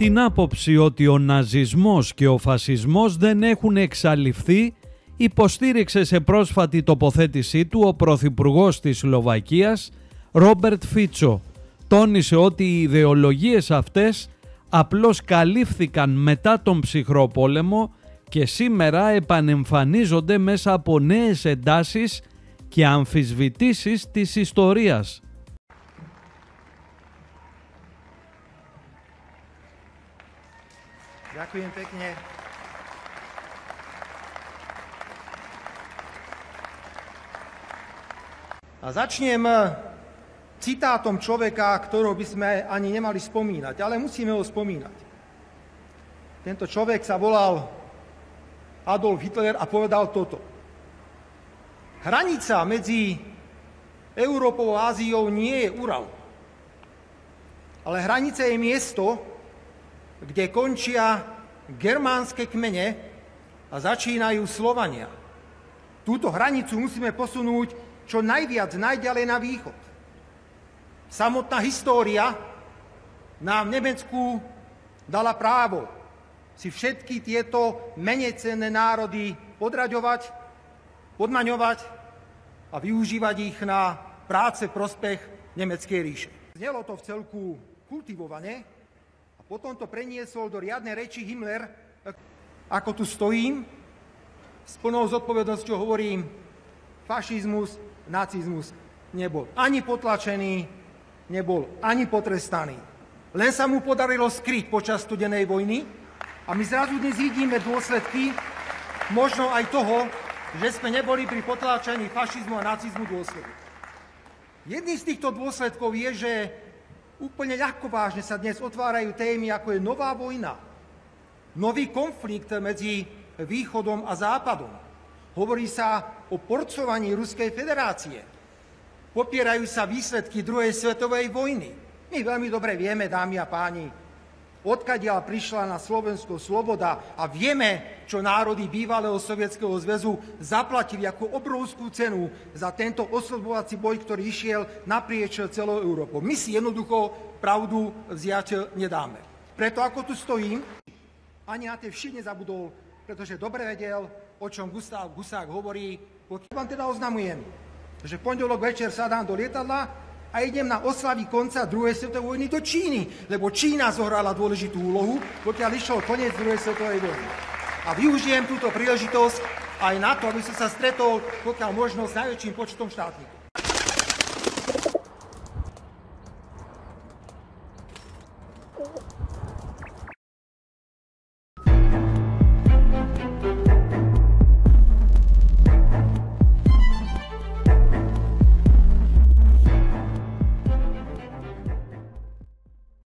την άποψη ότι ο ναζισμός και ο φασισμός δεν έχουν εξαλειφθεί, υποστήριξε σε πρόσφατη τοποθέτησή του ο πρωθυπουργός της Σλοβακίας, Ρόμπερτ Φίτσο. Τόνισε ότι οι ιδεολογίες αυτές απλώς καλύφθηκαν μετά τον ψυχρό πόλεμο και σήμερα επανεμφανίζονται μέσα από νέες εντάσεις και αμφισβητήσεις της ιστορίας. Ďakujem pekne. A začnem citátom človeka, ktorého by sme ani nemali spomínať, ale musíme ho spomínať. Tento človek sa volal Adolf Hitler a povedal toto. Hranica medzi Európou a Áziou nie je Ural, ale hranica je miesto, kde končia germánske kmene a začínajú Slovania. Túto hranicu musíme posunúť čo najviac, najďalej na východ. Samotná história nám v Nemecku dala právo si všetky tieto menej cenné národy podraďovať, podmaňovať a využívať ich na práce v prospech Nemeckej ríše. Znelo to v celku kultivovane, potom to preniesol do riadnej reči Himmler, ako tu stojím, s plnou zodpovednosťou hovorím, fašizmus, nacizmus nebol ani potlačený, nebol ani potrestaný. Len sa mu podarilo skryť počas studenej vojny a my zrazu dnes vidíme dôsledky možno aj toho, že sme neboli pri potláčaní fašizmu a nacizmu dôsledky. Jedný z týchto dôsledkov je, že úplne ľahkovážne sa dnes otvárajú témy, ako je nová vojna, nový konflikt medzi Východom a Západom. Hovorí sa o porcovaní Ruskej federácie. Popierajú sa výsledky druhej svetovej vojny. My veľmi dobre vieme, dámy a páni, odkiaľ prišla na Slovensko sloboda a vieme, čo národy bývalého Sovietskeho zväzu zaplatili ako obrovskú cenu za tento oslobovací boj, ktorý išiel naprieč celou Európou. My si jednoducho pravdu vziať nedáme. Preto ako tu stojím, ani na tie vši nezabudol, pretože dobre vedel, o čom Gustav Husák hovorí. Vám teda oznamujem, že v pondelok večer sadám do lietadla a idem na oslavy konca druhej svetovej vojny do Číny, lebo Čína zohrala dôležitú úlohu, pokiaľ išiel koniec druhej svetovej vojny. A využijem túto príležitosť aj na to, aby som sa stretol, pokiaľ možno, s najväčším počtom štátnikov.